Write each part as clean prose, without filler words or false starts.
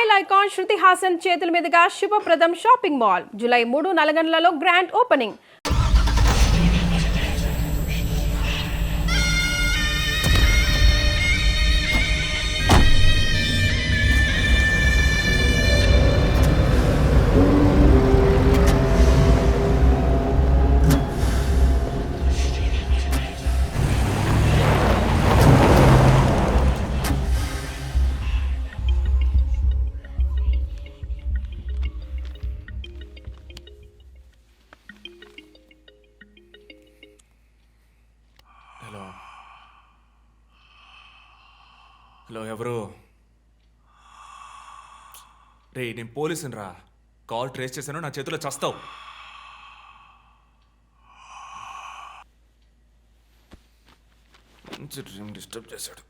Style icon Shruti Haasan చేతుల మీదుగా Shubhapradam shopping mall July 3 నల్గొండలలో గ్రాండ్ ఓపెనింగ్. హలో ఎవరు? రే నేను పోలీసుని రా. కాల్ ట్రేస్ చేశాను, నా చేతిలో చస్తావు. మంచి డ్రీమ్ డిస్టర్బ్ చేశాడు.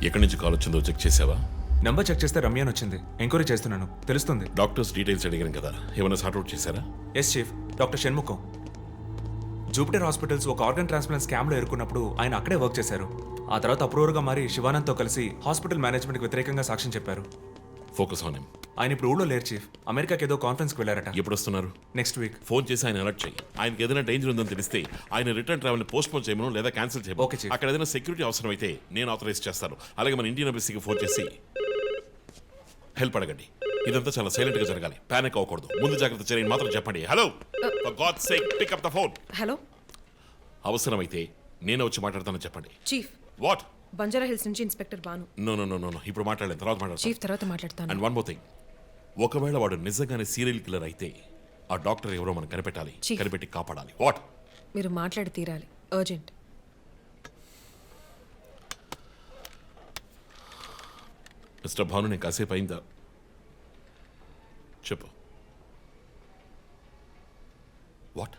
ఎక్కడి నుంచి కాల్ వచ్చిందో చెక్ చేసావా? నెంబర్ చెక్ చేస్తే రమ్య అని వచ్చింది. ఎంక్వైరీ చేస్తున్నాను, తెలుస్తుంది. డాక్టర్స్ డీటెయిల్స్ అడిగాను కదా, ఏమైనా సార్ట్అవుట్ చేశారా? Yes chief, doctor Shanmukham. Jupiter hospitals ఒక ఆర్గన్ ట్రాన్స్ప్లాంట్ స్కామ్లో ఎరుకున్నప్పుడు ఆయన అక్కడే వర్క్ చేశారు. ఆ తర్వాత అప్రూవర్గా మారి శివానంద్తో కలిసి హాస్పిటల్ మేనేజ్మెంట్కి వ్యతిరేకంగా సాక్ష్యం చెప్పారు. Focus on him. ఆయన ఇప్పుడు ఊళ్ళో లేరు చీఫ్. అమెరికాకి ఏదో కాన్ఫరెన్స్కి వెళ్ళారట. ఎప్పుడు వస్తున్నారు? Next week. ఫోన్ చేసి ఆయన అలర్ట్ చేయి. ఆయనకి ఏదైనా డేంజర్ ఉందని తెలిస్తే ఆయన రిటర్న్ ట్రావెల్ పోస్ట్ పోన్ చేయమను లేదా క్యాన్సిల్ చేయమను. Okay chief. అక్కడ ఏదైనా సెక్యూరిటీ అవసరం అయితే నేను ఆథరైజ్ చేస్తాను. అలాగే మన ఇండియన్ ఎంబసీకి ఫోన్ చేసి హెల్ప్ అడగండి. ఇదంతా చాలా సైలెంట్ గా జరగాలి, పానిక్ అవ్వకూడదు. ముందు జాగ్రత్త చర్యని మాత్రం చెప్పండి. Hello, for God's sake pick up the phone. Hello, అవసరమైతే నేను వచ్చి మాట్లాడతానని చెప్పండి. చీఫ్. వాట్? బంజారా హిల్స్ నుంచి inspector Banu. No no no no, ఇప్పుడు మాట్లాడలేదు, తర్వాత మాట్లాడతాను. చీఫ్ తర్వాత మాట్లాడతాను. అండ్ వన్ మోర్ థింగ్, ఒకవేళ వాడు నిజంగానే సీరియల్ కిల్లర్ అయితే ఆ డాక్టర్ ఎవరో మనం కనిపెట్టాలి, Chief. కనిపెట్టి కాపాడాలి. వాట్? మీరు మాట్లాడి తీరాలి, అర్జెంట్. మిస్టర్ భాను, నేను కాసేపు అయిందా? చెప్పు. What?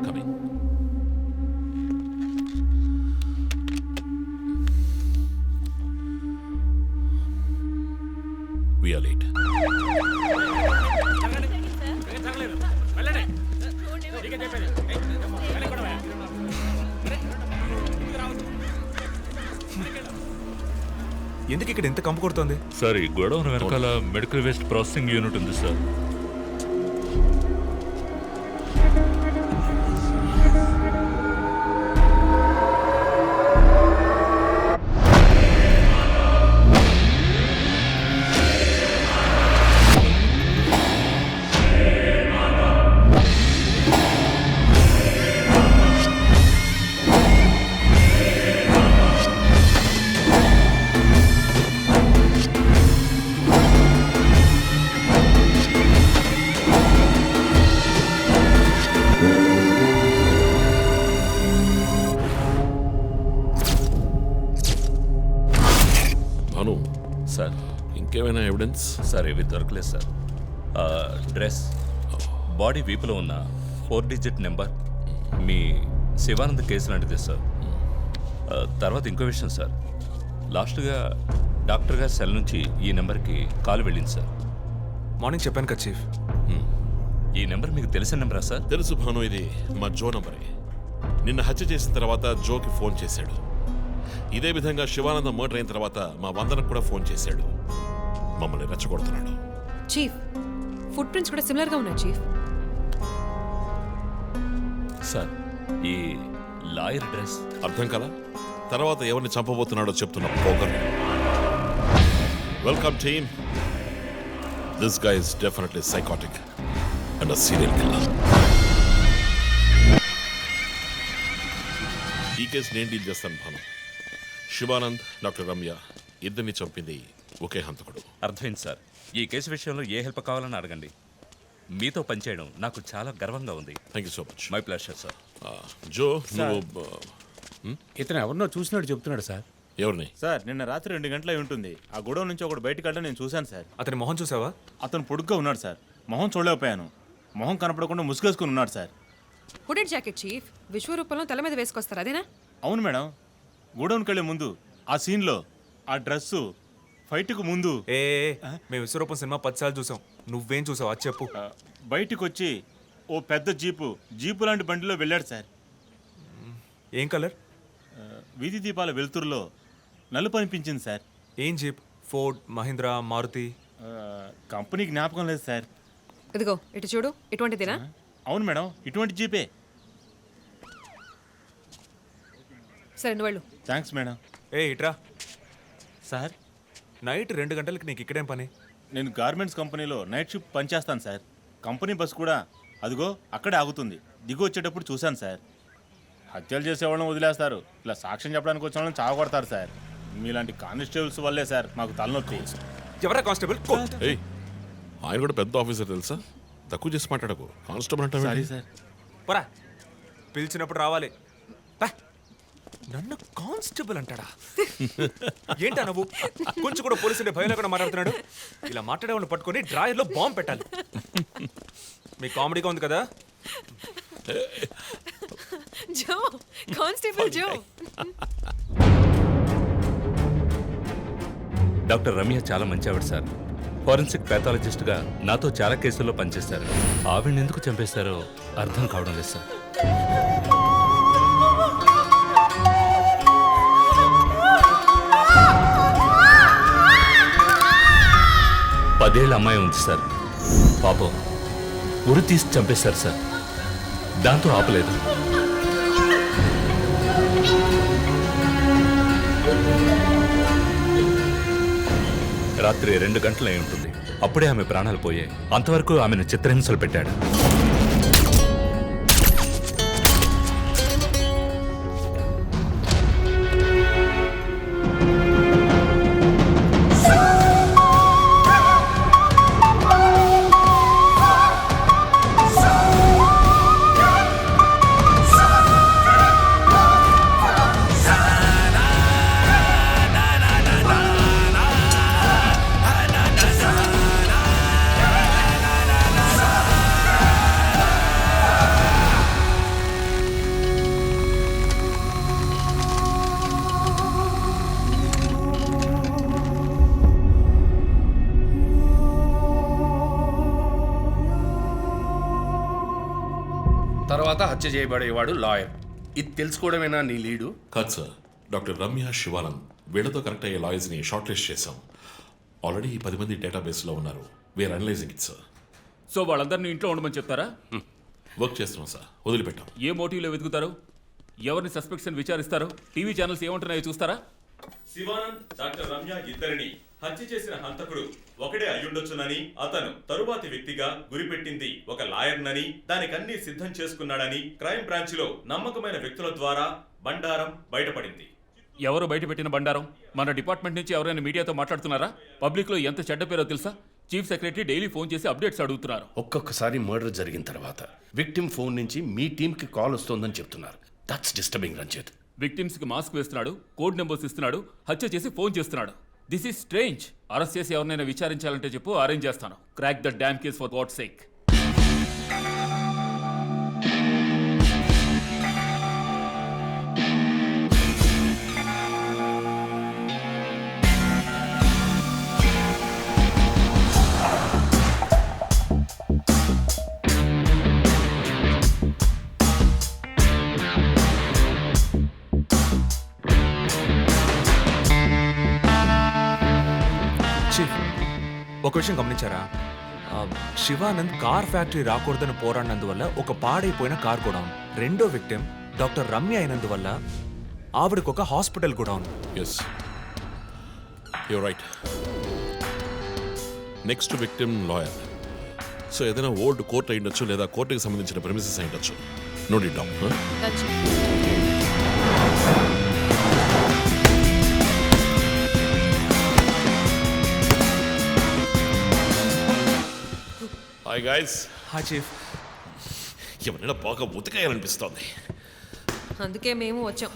Coming. We are late. ఎందుకు ఇక్కడ ఎంత కంపు కొడుతోంది? సార్, ఈ గొడవను వెనకాల మెడికల్ వేస్ట్ ప్రాసెసింగ్ యూనిట్ ఉంది సార్. భాను, సార్ ఇంకేమైనా ఎవిడెన్స్? సార్ ఇవి దొరకలేదు సార్. డ్రెస్, బాడీ వీపులో ఉన్న 4 డిజిట్ నెంబర్ మీ శివానంద్ కేసు లాంటిదే సార్. తర్వాత ఇంకో విషయం సార్, లాస్ట్గా డాక్టర్ గారి సెల్ నుంచి ఈ నెంబర్కి కాల్ వెళ్ళింది సార్. మార్నింగ్ చెప్పాను కదా చీఫ్. ఈ నెంబర్ మీకు తెలిసిన నెంబరా సార్? తెలుసు భాను, ఇది మా జో నంబరే. నిన్న హత్య చేసిన తర్వాత జోకి ఫోన్ చేశాడు. ఇదే విధంగా శివానంద మర్డర్ అయిన తర్వాత మా వందనకు కూడా ఫోన్ చేశాడు. మమ్మల్ని రెచ్చగొడుతున్నాడు. చీఫ్, ఫుట్ ప్రింట్స్ కూడా సిమిలర్ గా ఉన్నాయి చీఫ్. సార్, ఈ లాయర్ డ్రెస్ అర్థం కదా? తర్వాత ఎవరిని చంపబోతున్నాడో చెప్తున్న poker. Welcome team. This guy is definitely psychotic and a serial killer. ఈ కేసు నేను డీల్ చేస్తాను భాను. శివానంద్, డాక్టర్ రమ్య ఇద్దరిని చంపింది ఒకే హంతకుడు. అర్థమైంది సార్. ఈ కేసు విషయంలో ఏ హెల్ప్ కావాలని అడగండి. మీతో పనిచేయడం నాకు చాలా గర్వంగా ఉంది. Thank you so much. My pleasure sir. Jo, నువ్వు ఇతను ఎవరినో చూసినట్టు చెప్తున్నాడు సార్. ఎవరిని? సార్, నిన్న రాత్రి 2 గంటలై ఉంటుంది. ఆ గొడవ నుంచి ఒకడు బయటకు వెళ్ళడం నేను చూశాను సార్. అతని మొహం చూసావా? అతను పొడుగ్గా ఉన్నాడు సార్. మొహం చూడలేకపోయాను. మొహం కనపడకుండా ముసుగేసుకుని ఉన్నాడు సార్. హుడెడ్ జాకెట్ చీఫ్ విశ్వరూపంలో తల మీద వేసుకొస్తారు అదేనా? అవును మేడం, గోడౌన్కి వెళ్ళే ముందు ఆ సీన్లో ఆ డ్రెస్సు ఫైట్కు ముందు ఏ మేము విశ్వరూపం సినిమా 10 సార్లు చూసాం, నువ్వేం చూసావు అది చెప్పు. బయటికి వచ్చి ఓ పెద్ద జీపు లాంటి బండిలో వెళ్ళాడు సార్. ఏం కలర్? వీధి దీపాల వెలుతురులో నలుపు అనిపించింది సార్. ఏం jeep? Ford, Mahindra, Maruti? Company జ్ఞాపకం లేదు సార్. ఇదిగో ఇటు చూడు, ఇటువంటిదేనా? అవును మేడం, ఇటువంటి జీపే. సరే నువ్వు వెళ్ళు. Thanks madam. ఏ ఇట్రా. సార్, నైట్ 2 గంటలకి నీకు ఇక్కడేం పని? నేను గార్మెంట్స్ కంపెనీలో నైట్ షిఫ్ట్ పనిచేస్తాను సార్. కంపెనీ బస్ కూడా అదిగో అక్కడే ఆగుతుంది. దిగు వచ్చేటప్పుడు చూశాను సార్. హత్యలు చేసేవాళ్ళని వదిలేస్తారు, ఇలా సాక్ష్యం చెప్పడానికి వచ్చిన వాళ్ళని చావకొడతారు సార్. మీలాంటి కానిస్టేబుల్స్ వల్లే సార్ మాకు తలనొప్పి. ఎవరా కానిస్టేబుల్? ఏయ్, ఆయన కూడా పెద్ద ఆఫీసర్ తెలుసా? తక్కువ చేసి మాట్లాడకు. కానిస్టేబుల్ అంటే సారీ సార్. పరా, పిలిచినప్పుడు రావాలి. పా. నన్ను కానిస్టేబుల్ అంటాడా? ఏంటా నువ్వు? కొంచెం కూడా పోలీసుంటే భయం లేకుండా మాట్లాడుతున్నాడు. ఇలా మాట్లాడే వాళ్ళని పట్టుకొని డ్రాయర్లో బాంబు పెట్టాలి. మీ కామెడీగా ఉంది కదా? జో, కానిస్టేబుల్ జో. డాక్టర్ రమ్య చాలా మంచి ఆవిడ సార్. ఫోరెన్సిక్ ప్యాథాలజిస్ట్గా నాతో చాలా కేసుల్లో పనిచేశారు. ఆవిడని ఎందుకు చంపేశారో అర్థం కావడం లేదు సార్. పదేళ్ళ అమ్మాయి ఉంది సార్. పాపం ఉరి తీసి చంపేశారు సార్. దాంతో ఆపలేదు. రాత్రి 2 గంటలు అయి ఉంటుంది. అప్పుడే ఆమె ప్రాణాలు పోయాయి. అంతవరకు ఆమెను చిత్రహింసలు పెట్టాడు. తర్వాత హత్య చేయబడేవాడు లాయర్. ఇది తెలుసుకోవడమేనా నీ లీడు? కాదు సార్, డాక్టర్ రమ్య, శివానంద్ వీళ్ళతో కనెక్ట్ అయ్యే లాయర్స్ని షార్ట్ లిస్ట్ చేశాం. ఆల్రెడీ 10 మంది డేటాబేస్లో ఉన్నారు. We're analysing it sir. So వాళ్ళందరినీ ఇంట్లో ఉండమని చెప్తారా? వర్క్ చేస్తున్నాం సార్, వదిలిపెట్టాం. ఏ మోటివ్లో వెతుకుతారు? ఎవరిని సస్పెక్ట్స్ అని విచారిస్తారు? టీవీ ఛానల్స్ ఏమంటున్నాయో చూస్తారా? శివానంద్, డాక్టర్ రమ్య ఇద్దరిని హత్య చేసిన హంతకుడు ఒకడే అయ్యుండొచ్చునని, అతను తరువాతి వ్యక్తిగా గురిపెట్టింది ఒక లాయర్నని, దానికన్నీ సిద్ధం చేసుకున్నాడని క్రైమ్ బ్రాంచ్ లో నమ్మకమైన వ్యక్తుల ద్వారా బండారం బయటపడింది. ఎవరు బయటపెట్టిన బండారం? మన డిపార్ట్మెంట్ నుంచి ఎవరైనా మీడియాతో మాట్లాడుతున్నారా? పబ్లిక్ లో ఎంత చెడ్డ పేరో తెలుసా? చీఫ్ సెక్రటరీ డైలీ ఫోన్ చేసి అప్డేట్స్ అడుగుతున్నారు. ఒక్కొక్కసారి మర్డర్ జరిగిన తర్వాత విక్టిమ్ ఫోన్ నుంచి మీ టీంకి కాల్ వస్తోందని చెప్తున్నారు. That's disturbing Ranjith. విక్టిమ్స్ కి మాస్క్ వేస్తున్నాడు, కోడ్ నెంబర్స్ ఇస్తున్నాడు, హత్య చేసి ఫోన్ చేస్తున్నాడు. This is strange. అరెస్ట్ చేసి ఎవరినైనా విచారించాలంటే చెప్పు, అరేంజ్ చేస్తాను. Crack the damn case for God's sake. Chief, ఒక విషయం గమనించారా? శివానంద్ కార్ ఫ్యాక్టరీ రాకూడదని పోరాడినందువల్ల ఒక పాడైపోయిన కార్ గోడౌన్. రెండో విక్టిమ్ డాక్టర్ రమ్య అయినందువల్ల ఆవిడకు ఒక hospital godown. Yes, you're right. Next victim lawyer. So ఏదైనా ఓల్డ్ కోర్ట్ అయి ఉండొచ్చు, లేదా కోర్టుకి సంబంధించిన ప్రెమిసెస్ అయి ఉండొచ్చు. Note it down. Hi guys. Hi chief. ఎవరైనా బాగా ఉతకాయాలనిపిస్తోంది. అందుకే మేము వచ్చాం.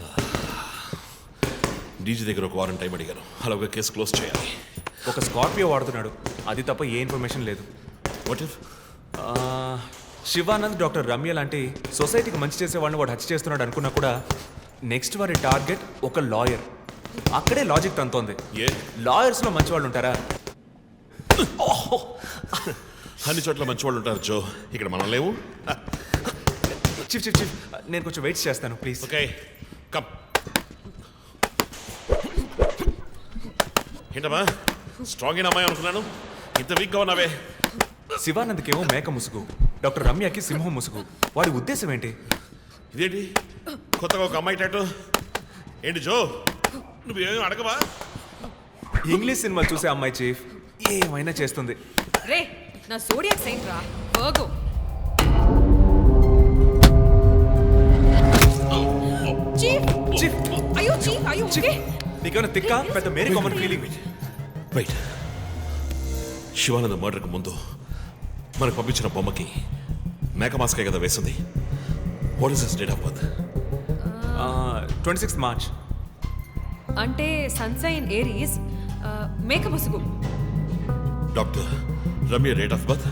డీజీ దగ్గర ఒక వారం టైం అడిగాను. అలాగే కేసు క్లోజ్ చేయాలి. ఒక స్కార్పియో వాడుతున్నాడు, అది తప్ప ఏ ఇన్ఫర్మేషన్ లేదు. What if Shivanand doctor Ramya లాంటి సొసైటీకి మంచి చేసే వాళ్ళని వాడు హత్య చేస్తున్నాడు అనుకున్నా కూడా నెక్స్ట్ వారి టార్గెట్ ఒక లాయర్. అక్కడే లాజిక్ తంతోంది. లాయర్స్లో మంచి వాళ్ళు ఉంటారా? అన్ని చోట్ల మంచి వాళ్ళు ఉంటారు జో, ఇక్కడ మనం లేవు. చీఫ్ చీఫ్ చీఫ్ నేను కొంచెం వెయిట్ చేస్తాను ప్లీజ్. Okay come. ఏంటమ్మా స్ట్రాంగ్ అయిన అమ్మాయి అనుకున్నాను, ఇంత వీక్గా ఉన్నావే. శివానంద్కేమో మేక ముసుగు, డాక్టర్ రమ్యకి సింహం ముసుగు. వాడి ఉద్దేశం ఏంటి? ఇదేంటి కొత్తగా ఒక అమ్మాయి టాటూ ఏంటి జో, నువ్వేం అడగవా? ఇంగ్లీష్ సినిమా చూసే అమ్మాయి చీఫ్ ఏమైనా చేస్తుంది. రే నా సోడియాక్ సైన్ రా వర్గో. చీఫ్ చీఫ్ అయ్యో చీఫ్ అయ్యో ఓకే. నీకేమైనా తిక్క పెద్ద మేరీ కామన్ ఫీలింగ్? రైట్, శివానంద మర్డర్కి ముందు మనకు పంపించిన బొమ్మకి మేక మాస్కే కదా వేసింది. What is his date of birth? 26th March. అంటే సన్సైన్ ఏరీస్ మేక ముసుగు. Doctor Ramya date of birth?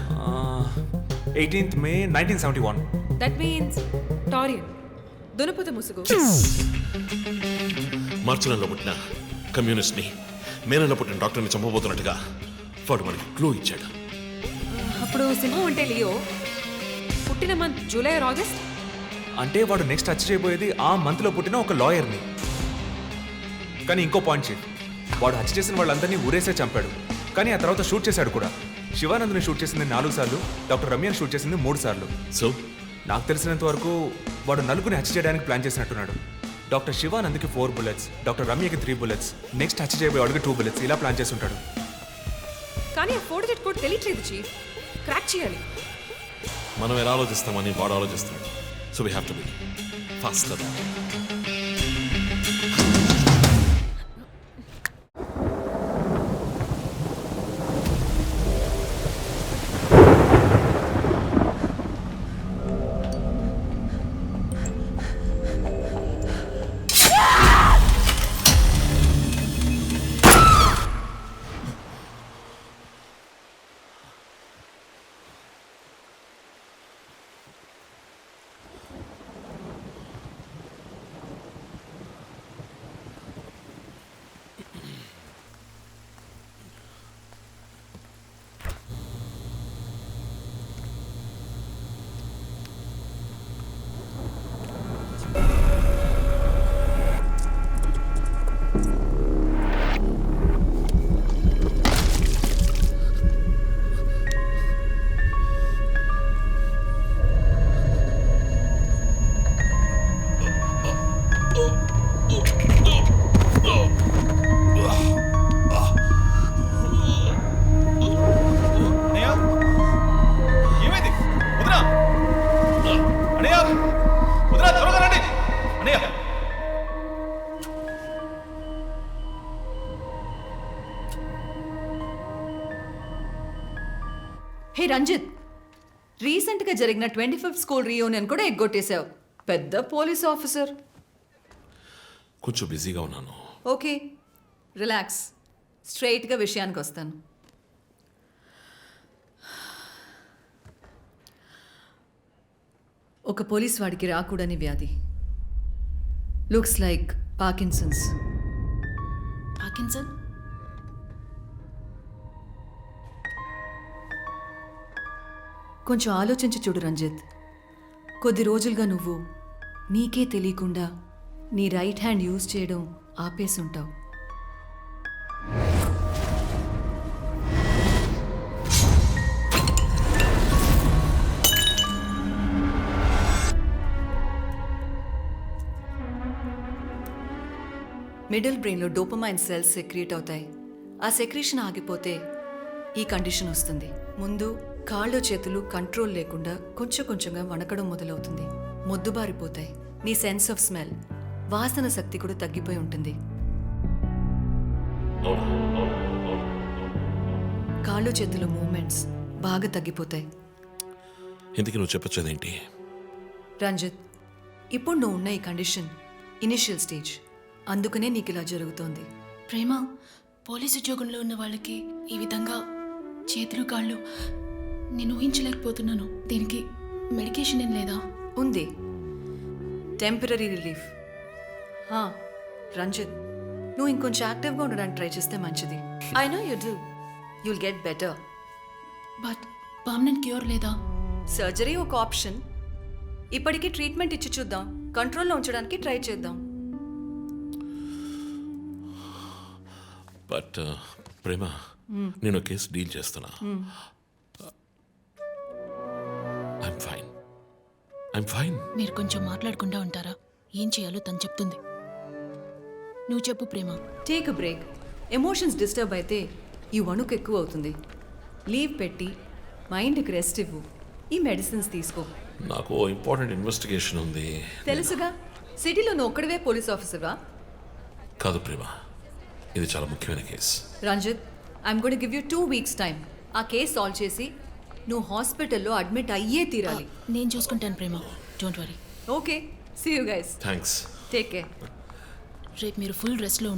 18th May 1971. That means Taurian దునపుత ముసుగు. మార్చి నెలలో పుట్టిన కమ్యూనిస్ట్ని మే నెలలో పుట్టిన డాక్టర్ని చంపబోతున్నట్టుగా వాడు మనకి క్లూ ఇచ్చాడు. అప్పుడు సింహం అంటే లియో, పుట్టిన మంత్ జూలై ఆర్ ఆగస్ట్. అంటే వాడు నెక్స్ట్ హత్య చేయబోయేది ఆ మంత్లో పుట్టిన ఒక లాయర్ని. కానీ ఇంకో పాయింట్ చీఫ్, వాడు హత్య చేసిన వాళ్ళందరినీ ఊరేసే చంపాడు. కానీ ఆ తర్వాత షూట్ చేశాడు కూడా. శివానంద్ని షూట్ చేసింది 4 సార్లు, డాక్టర్ రమ్యని షూట్ చేసింది 3 సార్లు. సో నాకు తెలిసినంత వరకు వాడు నలుగురిని హత్య చేయడానికి ప్లాన్ చేసినట్టున్నాడు. డాక్టర్ శివానంద్కి 4 bullets, డాక్టర్ రమ్యకి 3 bullets, నెక్స్ట్ హత్య చేయబోయేవాడికి 2 bullets, ఇలా ప్లాన్ చేసి ఉంటాడు. కానీ ఆ 4 digit కోడ్ తెలియట్లేదు చీఫ్, క్రాక్ చేయాలి. మనం ఎలా ఆలోచిస్తామని వాడు ఆలోచిస్తాడు. So we have to be faster. Hey Ranjith, రీసెంట్గా జరిగిన 25th స్కూల్ రీయూనియన్ కూడా ఎగ్గొట్టేశావు. పెద్ద పోలీస్ ఆఫీసర్. కొంచెం బిజీగా ఉన్నాను. ఓకే రిలాక్స్, స్ట్రైట్గా విషయానికి వస్తాను. ఒక పోలీస్ వాడికి రాకూడని వ్యాధి, లుక్స్ లైక్ పార్కిన్సన్స్. పార్కిన్సన్? కొంచెం ఆలోచించి చూడు రంజిత్. కొద్ది రోజులుగా నువ్వు నీకే తెలియకుండా నీ రైట్ హ్యాండ్ యూజ్ చేయడం ఆపేసి ఉంటావు. మిడిల్ బ్రెయిన్లో డోపమైన్ సెల్స్ సెక్రీట్ అవుతాయి. ఆ సెక్రీషన్ ఆగిపోతే ఈ కండిషన్ వస్తుంది. ముందు కాళ్ళు చేతులు కంట్రోల్ లేకుండా కొంచెం కొంచెంగా వణకడం మొదలవుతుంది. మొద్దుబారిపోతాయి. నీ సెన్స్ ఆఫ్ స్మెల్, వాసన శక్తి కూడా తగ్గిపోయి ఉంటుంది. కాళ్ళు చేతుల మూమెంట్స్ బాగా తగ్గిపోతాయి. ఎందుకు నువ్వు చెప్పొచ్చేదేంటి? రంజిత్, ఇప్పుడు నువ్వు ఉన్న ఈ కండిషన్ ఇనిషియల్ స్టేజ్, అందుకనే నీకు ఇలా జరుగుతోంది. ప్రేమ, పోలీస్ ఉద్యోగంలో ఉన్న వాళ్ళకి ఈ విధంగా చేతులు కాళ్ళు నేను ఊహించలేకపోతున్నాను. దీనికి మెడికేషన్ ఏం లేదా? ఉంది, టెంపరీ రిలీఫ్. రంజిత్, నువ్వు ఇంకొంచెం యాక్టివ్గా ఉండడానికి ట్రై చేస్తే మంచిది. I know you do, you'll get better. But permanent cure లేదా? సర్జరీ ఒక ఆప్షన్. ఇప్పటికీ ట్రీట్మెంట్ ఇచ్చి చూద్దాం, కంట్రోల్లో ఉంచడానికి ట్రై చేద్దాం. బట్ ప్రేమ, నేను కేసు డీల్ చేస్తున్నా. I'm fine. మీరు కొంచెం మాట్లాడకుండా ఉంటారా? ఏం చేయాలో తను చెప్తుంది. నువ్వు చెప్పు Prema. Take a break. Emotions disturb అయితే ఈ వణుకు ఎక్కువ అవుతుంది. లీవ్ పెట్టి మైండ్కి రెస్ట్ ఇవ్వు. ఈ మెడిసిన్స్ తీసుకో. నాకు ఇంపార్టెంట్ ఇన్వెస్టిగేషన్ ఉంది. తెలుసుగా, సిటీలో నువ్వు ఒక్కడివే పోలీస్ ఆఫీసర్వా? కాదు ప్రేమ, ఇది చాలా ముఖ్యమైన case. Ranjith, I'm going to give you 2 weeks time. ఆ కేసు సాల్వ్ చేసి నువ్వు హాస్పిటల్లో అడ్మిట్ అయ్యే తీరాలి. నేను చూసుకుంటాను Prema, don't worry. Okay, see you guys. Thanks. Take care. రేపు మీరు ఫుల్ రెస్ట్లో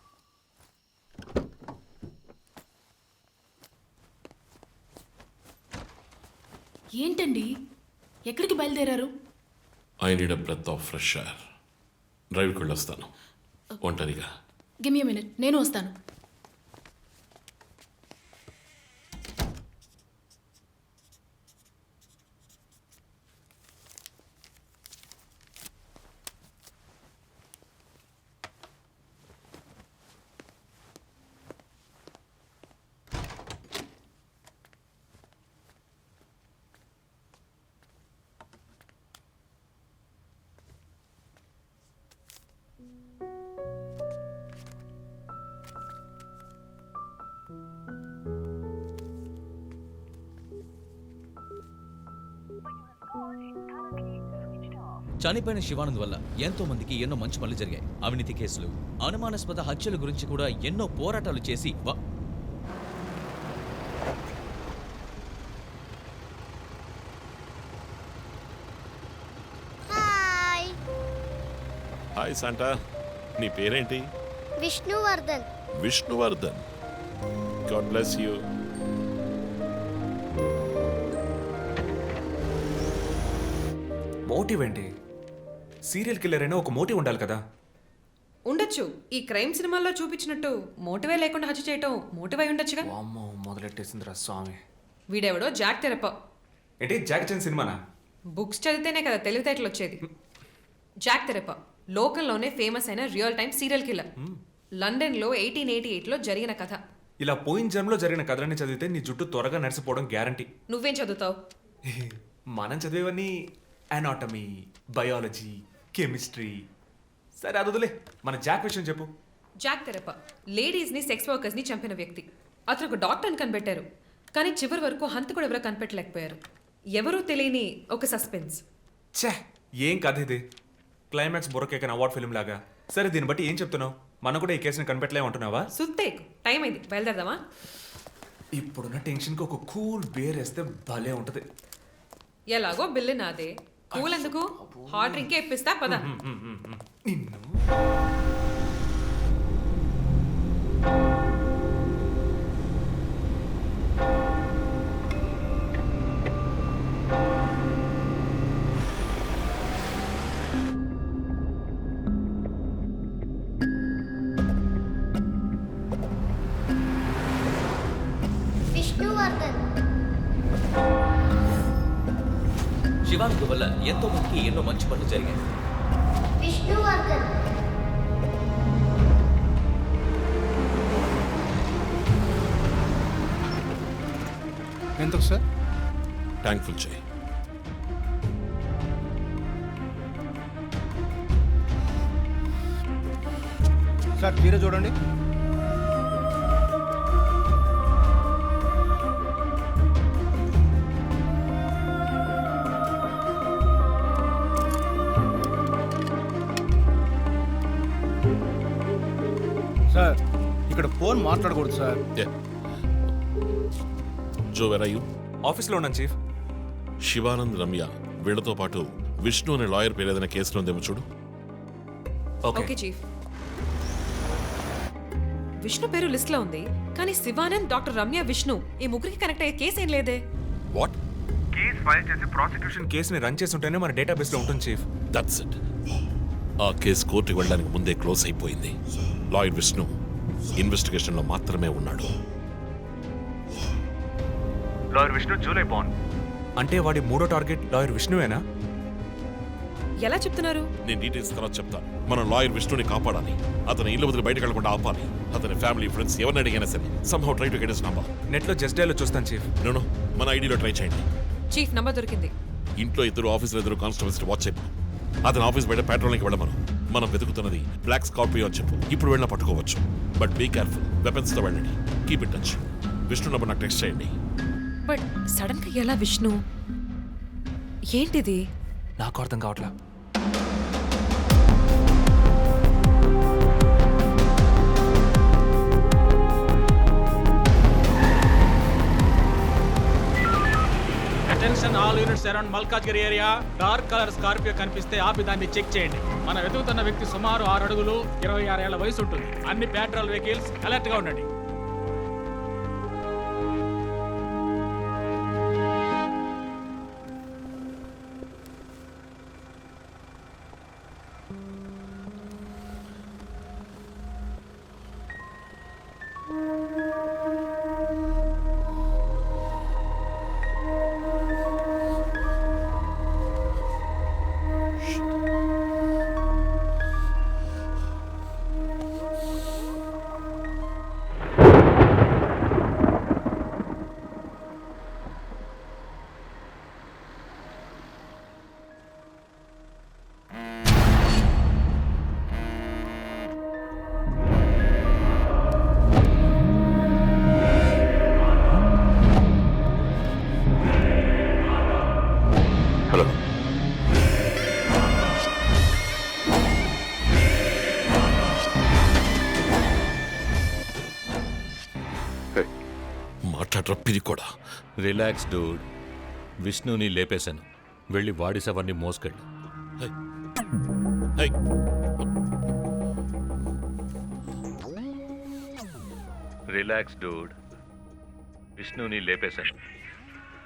ఏంటండి, ఎక్కడికి బయలుదేరారు? I need a breath of fresh air. డ్రైవ్కి వెళ్ళొస్తాను ఒంటరిగా. గివ్ మీ మినిట్, నేను వస్తాను. చనిపోయిన శివానంద్ వల్ల ఎంతో మందికి ఎన్నో మంచి పనులు జరిగాయి. అవినీతి కేసులు, అనుమానాస్పద హత్యల గురించి కూడా ఎన్నో పోరాటాలు చేసి హాయ్ శాంటా, నీ పేరేంటి? Vishnuvardhan. Vishnuvardhan. God bless you. Motive ఏంటి? సీరియల్ కిల్లర్ అయినా ఒక మోటివ్ ఉండాలి కదా. ఉండొచ్చు. ఈ క్రైమ్ సినిమాల్లో చూపించినట్టు మోటివే లేకుండా హత్య చేయటం మోటివ్ అయి ఉండొచ్చుగా. అమ్మో, మొదలెట్టేసిందిరా స్వామి. వీడెవడో జాక్ తెరప. ఏంటి, జాక్ చాన్ సినిమానా? బుక్స్ చదివితేనే కదా తెలివితేటలు వచ్చేది. జాక్ తెరప లోకల్లోనే ఫేమస్ అయిన రియల్ టైమ్ సీరియల్ కిల్లర్. లండన్లో 1888లో జరిగిన కథ. ఇలా పోయిన జన్మలో జరిగిన కథలన్నీ చదివితే నీ జుట్టు త్వరగా నడిచిపోవడం గ్యారంటీ. నువ్వేం చదువుతావు? మనం చదివేవన్నీ అనాటమీ, బయాలజీ, కెమిస్ట్రీ. సరే అది వదిలే, మన జాక్ విషయం చెప్పు. జాక్ తెరప లేడీస్ని, సెక్స్ వర్కర్స్ని చంపిన వ్యక్తి. అతను ఒక డాక్టర్ని కనిపెట్టారు, కానీ చివరి వరకు హంతకుడు ఎవరో కనిపెట్టలేకపోయారు. ఎవరూ తెలియని ఒక సస్పెన్స్. ఛే, ఏం కథ ఇది? క్లైమాక్స్ బొరకేకన్ అవార్డ్ ఫిల్మ్ లాగా. సరే, దీన్ని బట్టి ఏం చెప్తున్నావు? మనం కూడా ఈ కేసుని కనిపెట్టలేమంటున్నావా? సుత్తేకు, టైం అయింది, బయలుదేరదామా? ఇప్పుడున్న టెన్షన్కి ఒక కూల్ బేర్ వేస్తే భలే ఉంటుంది. ఎలాగో బిల్లు నాదే, కూల్ ఎందుకు? హాట్ డ్రింకే ఇప్పిస్తా, పద. నిన్ను విష్ణువర్ధన్. శివానంద్ వల్ల ఎంతో మందికి ఎన్నో మంచి పనులు జరిగాయి. విష్ణువర్ధన్. ఎందుకు సార్? ట్యాంక్ ఫుల్ చేయి. సార్ మీరే చూడండి. సార్, ఇక్కడ ఫోన్ మాట్లాడకూడదు sir. Joe, where are you? ఆఫీస్లో ఉన్నాను చీఫ్. శివానంద్, రమ్య వీళ్లతో పాటు విష్ణు అనే లాయర్ పేరు ఏదైనా కేసులో ఉందేమో చూడు. Okay chief. విష్ణు పేరు లిస్ట్ లో ఉంది, కానీ శివానంద్, డాక్టర్ రమ్య, విష్ణు ఈ ముగ్గురికి కనెక్ట్ అయ్యే కేసు ఏం లేదే. వాట్? కేసు ఫైల్ చేసి ప్రాసిక్యూషన్ కేసుని రన్ చేసి ఉంటేనే మన డేటాబేస్ లో ఉంటుంది చీఫ్. That's it. ఆ కేసు కోర్టుకి వెళ్ళడానికి ముందే క్లోజ్ అయిపోయింది. లాయర్ విష్ణు ఇన్వెస్టిగేషన్ లో మాత్రమే ఉన్నాడు. లాయర్ విష్ణు జూలై బాండ్ అంటే వాడి మూడో టార్గెట్ లాయర్ విష్ణువేనా? ఎలా చెప్తున్నారు? నేను డీటెయిల్స్ తర్వాత చెప్తాను. మనం లాయర్ విష్ణుని కాపాడాలి. అతని ఇల్లు వదిలి బయటకు వెళ్లకుండా ఆపాలి. అతని ఫ్యామిలీ ఫ్రెండ్స్ ఎవరిని అడిగినా సరే somehow try to get his number. Net లో జస్ట్ డైల్ చూస్తాను చీఫ్. నో మన ఐడిలో ట్రై చేయండి. చీఫ్ నంబర్ దొరికింది. ఇంట్లో ఇద్దరు ఆఫీసులో ఇద్దరు కానిస్టేబుల్స్ వాచ్ చెప్పు. అతని ఆఫీస్ బయట పెట్రోలింగ్కి వెళ్ళమను. మనం వెతుకుతున్నది బ్లాక్ స్కార్పియో అని చెప్పు. ఇప్పుడు వెళ్ళినా పట్టుకోవచ్చు. But be careful. వెపన్స్ తో వెళ్ళండి. Keep it touch. Vishnu number నాకు టెక్స్ట్ చేయండి. బట్ సడన్ గా ఎలా విష్ణు? ఏంటిది? నాకు అర్థం కావట్లా. Attention all units around Malkajgiri area. Dark colour Scorpio కనిపిస్తే ఆపి దాన్ని చెక్ చేయండి. మనం వెతుకుతున్న వ్యక్తి సుమారు 6 అడుగులు 26 ఏళ్ల వయసు ఉంటుంది. అన్ని పెట్రోల్ వెహికల్స్ అలర్ట్ గా ఉండండి. హలో. మాట్లాడరా పిరి కూడా. Relax dude. విష్ణుని లేపేశాను. వెళ్ళి వాడి శవాన్ని మోసుకెళ్ళు. Relax dude. విష్ణుని లేపేశాను.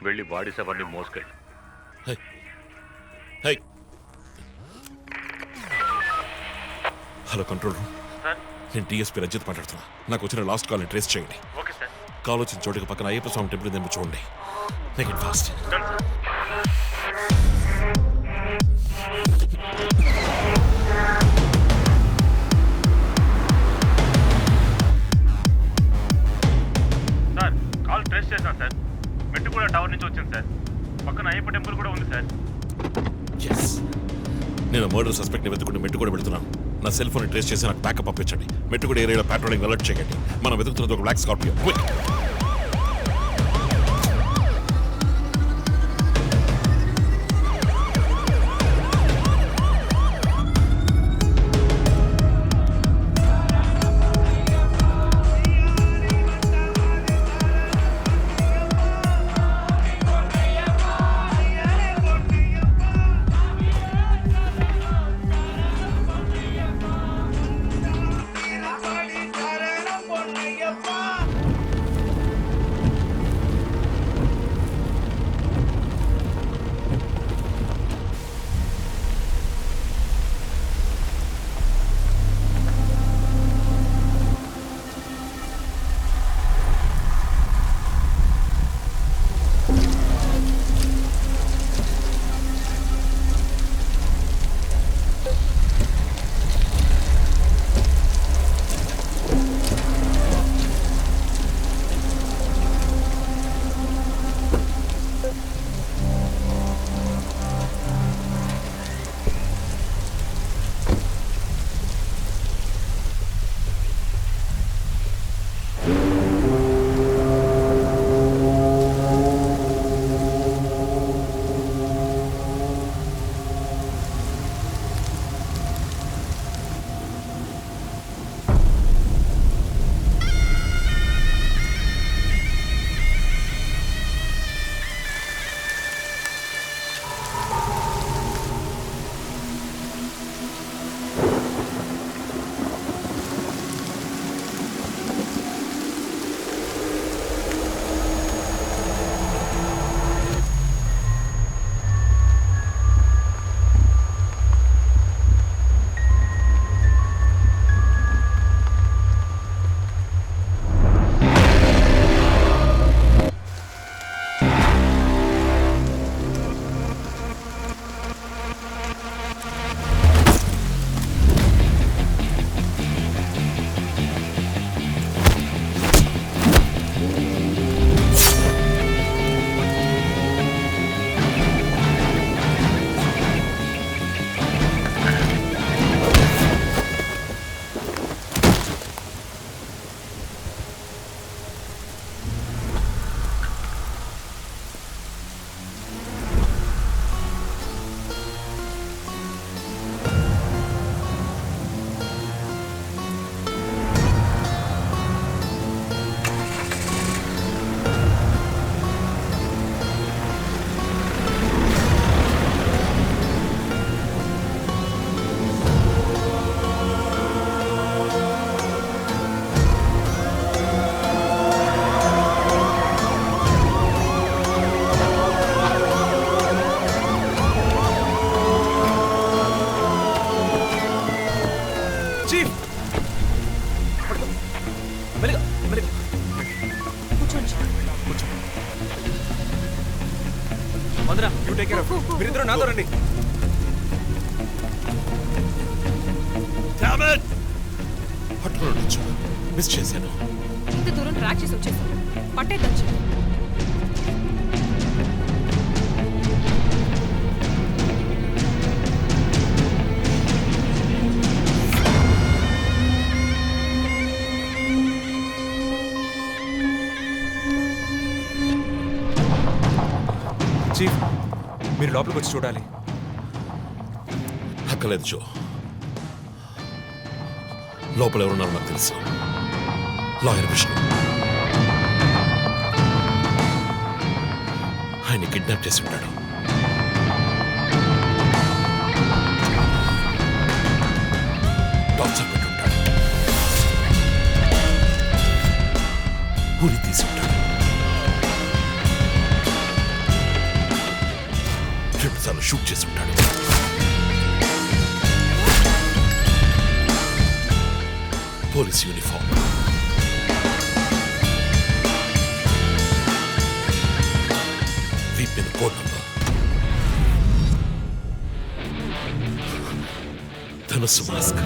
వెళ్ళి వాడి శవాన్ని మోసుకెళ్ళు. Hello control room. నేను డిఎస్పీ రంజిత్ మాట్లాడుతున్నా. నాకు వచ్చిన లాస్ట్ కాల్ని ట్రేస్ చేయండి. కాల్ వచ్చిన చోటుకి పక్కన అయ్యప్ప స్వామి టెంపుల్ దగ్గర చూడండి. Make it fast. Sir call trace చేశాను సార్. మెట్టుగూడ టవర్ నుంచి వచ్చింది సార్. పక్కన అయ్యప్ప టెంపుల్ కూడా ఉంది సార్. ఎస్, నేను మర్డర్ సస్పెక్ట్ని వెతుకుంటూ మెట్టుగూడ వెళ్తున్నాను. నా సెల్ ఫోన్ ట్రేస్ చేసి నాకు బ్యాకప్ పంపించండి. మెట్టుగూడ ఏరియాలో పెట్రోలింగ్ అలర్ట్ చేయండి. మనం వెతుకుతున్నది ఒక బ్లాక్ స్కార్పియో. క్విక్. చీఫ్ మెల్లిగా మెల్లిగా కూర్చోండి. కూర్చో. వందన యూ టేక్ కేర్ ఆఫ్ మీరిద్దరూ నాతో రండి. పట్టుకుని చూడు మిస్ చేశాను. ఇంత దూరం ట్రాక్ చేసి వచ్చేసాం. పట్టేద్దాం. చీఫ్ మీరు లోపలికి వచ్చి చూడాలి. అక్కలేదు జో, లోపల ఎవరున్నారో నాకు తెలుసు. లాయర్ విష్ణు. ఆయన కిడ్నాప్ చేసి ఉంటాడు. టార్చర్ పెట్టి ఉంటాడు. ఊరి తీసి ఉంటాడు. రెండుసార్లు షూట్ చేసి ఉంటాడు. పోలీస్ యూనిఫామ్, వీప్ మీద కోడ్ నంబర్, ధనుస్సు మాస్క్.